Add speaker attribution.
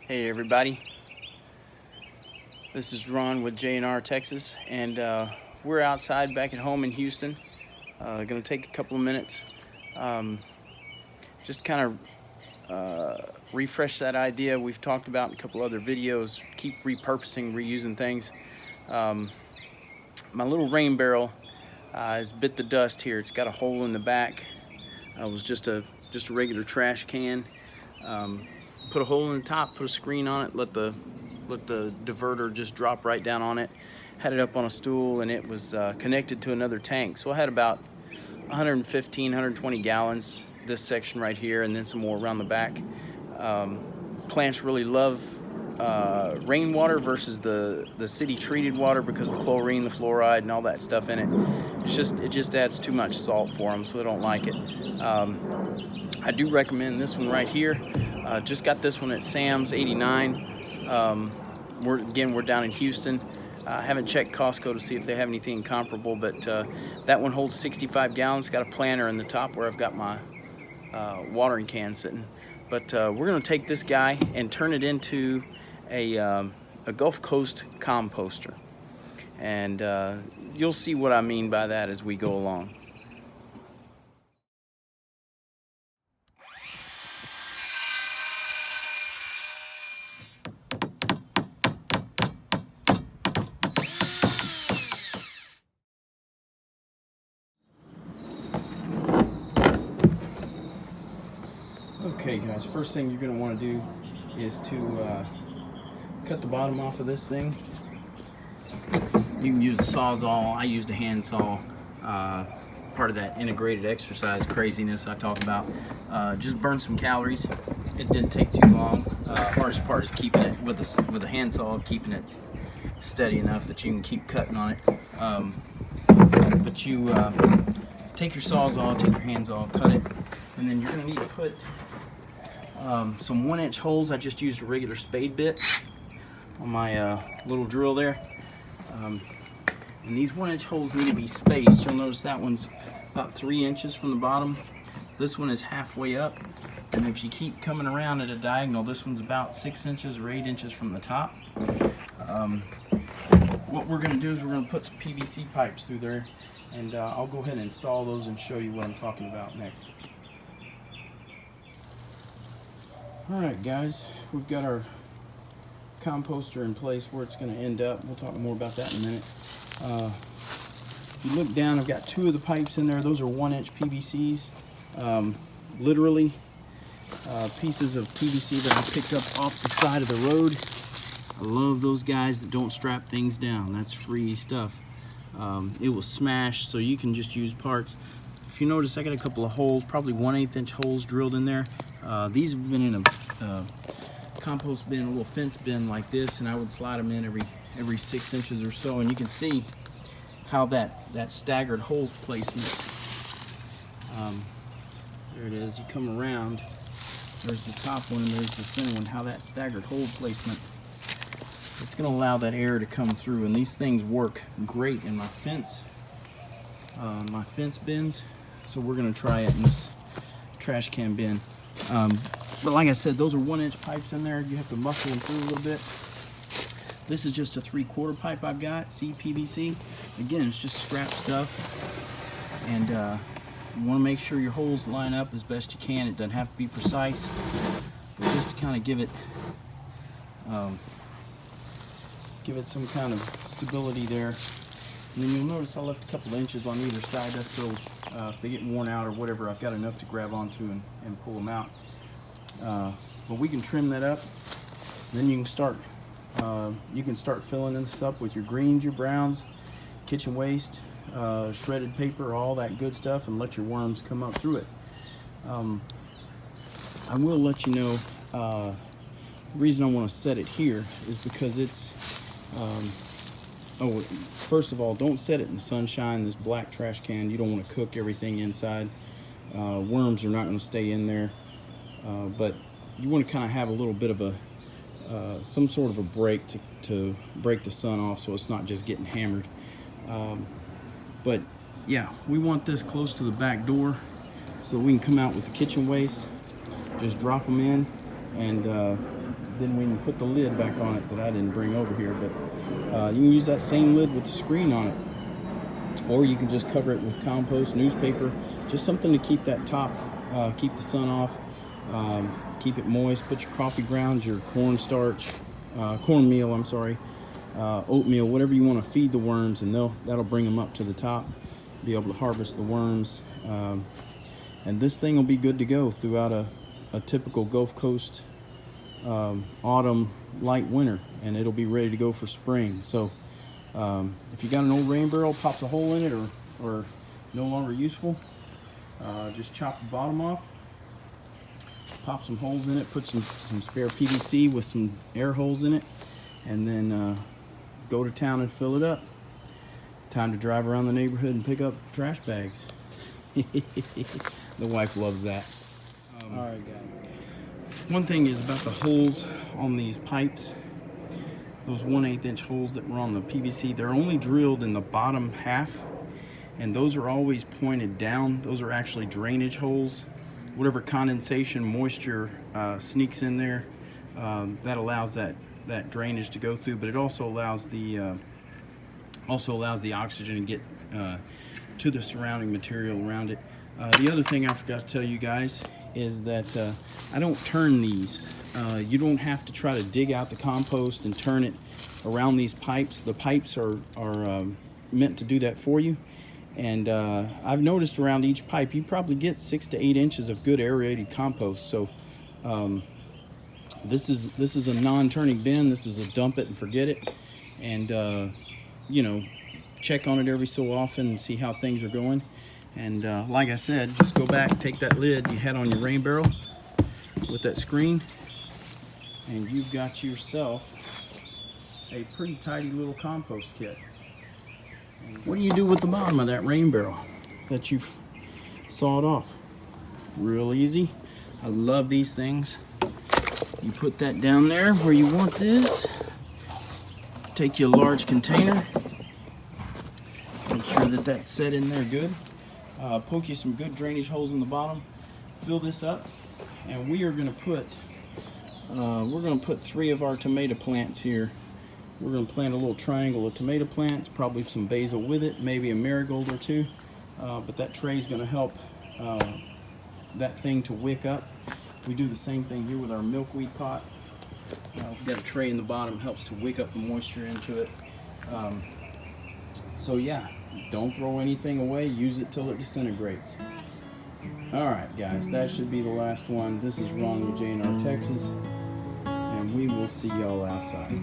Speaker 1: Hey everybody, this is Ron with J&R Texas, and we're outside back at home in Houston. Gonna take a couple of minutes, just kind of refresh that idea we've talked about in a couple other videos. Keep repurposing, reusing things. My little rain barrel has bit the dust here. It's got a hole in the back. It was just a regular trash can. Put a hole in the top, put a screen on it, let the diverter just drop right down on it. Had it up on a stool, and it was connected to another tank. So I had about 115, 120 gallons this section right here, and then some more around the back. Plants really love rainwater versus the city treated water because of the chlorine, the fluoride, and all that stuff in it. It just adds too much salt for them, so they don't like it. I do recommend this one right here. Just got this one at Sam's, 89. We're down in Houston. I haven't checked Costco to see if they have anything comparable, but that one holds 65 gallons. Got a planter in the top where I've got my watering can sitting. But we're gonna take this guy and turn it into a Gulf Coast composter. And you'll see what I mean by that as we go along. Okay guys, first thing you're going to want to do is to cut the bottom off of this thing. You can use a Sawzall. I used a handsaw, part of that integrated exercise craziness I talk about. Just burn some calories. It didn't take too long. Hardest part is keeping it with a handsaw, keeping it steady enough that you can keep cutting on it. But you take your Sawzall, take your handsaw, cut it, and then you're going to need to put some 1-inch holes. I just used a regular spade bit on my little drill there. And these 1-inch holes need to be spaced. You'll notice that one's about 3 inches from the bottom. This one is halfway up. And if you keep coming around at a diagonal, this one's about 6 inches or 8 inches from the top. What we're going to do is we're going to put some PVC pipes through there. And I'll go ahead and install those and show you what I'm talking about next. Alright guys, we've got our composter in place where it's going to end up. We'll talk more about that in a minute. If you look down, I've got 2 of the pipes in there. Those are 1-inch PVCs. Literally pieces of PVC that I picked up off the side of the road. I love those guys that don't strap things down. That's free stuff. It will smash, so you can just use parts. If you notice, I got a couple of holes, probably 1/8 inch holes drilled in there. These have been in a compost bin, a little fence bin like this, and I would slide them in every 6 inches or so, and you can see how that staggered hole placement. There it is. You come around. There's the top one and there's the center one. How that staggered hole placement. It's going to allow that air to come through, and these things work great in my fence bins. So we're going to try it in this trash can bin. But like I said, those are 1-inch pipes in there. You have to muscle them through a little bit. This is just a 3/4 pipe I've got, CPVC. Again, it's just scrap stuff. And you want to make sure your holes line up as best you can. It doesn't have to be precise, but just to kind of give it some kind of stability there. And then you'll notice I left a couple inches on either side. That's so if they get worn out or whatever, I've got enough to grab onto and pull them out. But we can trim that up. Then you can start filling this up with your greens, your browns, kitchen waste, shredded paper, all that good stuff, and let your worms come up through it. I will let you know, the reason I want to set it here is because it's first of all, don't set it in the sunshine. This black trash can, you don't want to cook everything inside. Worms are not going to stay in there, but you want to kind of have a little bit of a some sort of a break to break the sun off, so it's not just getting hammered. But yeah, we want this close to the back door so we can come out with the kitchen waste, just drop them in, and then we can put the lid back on it that I didn't bring over here. But you can use that same lid with the screen on it, or you can just cover it with compost, newspaper, just something to keep that top, keep the sun off, keep it moist. Put your coffee grounds, your cornstarch, cornmeal, I'm sorry, oatmeal, whatever you want to feed the worms, and that'll bring them up to the top, be able to harvest the worms. And this thing will be good to go throughout a typical Gulf Coast autumn, light winter, and it'll be ready to go for spring. So if you got an old rain barrel, pops a hole in it, or no longer useful, just chop the bottom off, pop some holes in it, put some spare PVC with some air holes in it, and then go to town and fill it up. Time to drive around the neighborhood and pick up trash bags. The wife loves that. All right, guys. One thing is about the holes on these pipes. Those 1/8 inch holes that were on the PVC, they're only drilled in the bottom half, and those are always pointed down. Those are actually drainage holes. Whatever condensation, moisture sneaks in there, that allows that drainage to go through, but it also allows the oxygen to get to the surrounding material around it. The other thing I forgot to tell you guys is that I don't turn these. You don't have to try to dig out the compost and turn it around these pipes. The pipes are meant to do that for you. And I've noticed around each pipe you probably get 6 to 8 inches of good aerated compost. So this is a non-turning bin. This is a dump it and forget it. And you know, check on it every so often and see how things are going. And like I said, just go back, take that lid you had on your rain barrel with that screen, and you've got yourself a pretty tidy little compost kit. And what do you do with the bottom of that rain barrel that you've sawed off? Real easy. I love these things. You put that down there where you want this. Take you a large container. Make sure that that's set in there good. Poke you some good drainage holes in the bottom. Fill this up, and we are going to put 3 of our tomato plants here. We're going to plant a little triangle of tomato plants, probably some basil with it, maybe a marigold or 2. But that tray is going to help that thing to wick up. We do the same thing here with our milkweed pot. We've got a tray in the bottom, helps to wick up the moisture into it. So yeah, don't throw anything away. Use it till it disintegrates. All right, guys, that should be the last one. This is Ron with J&R Texas, and we will see y'all outside.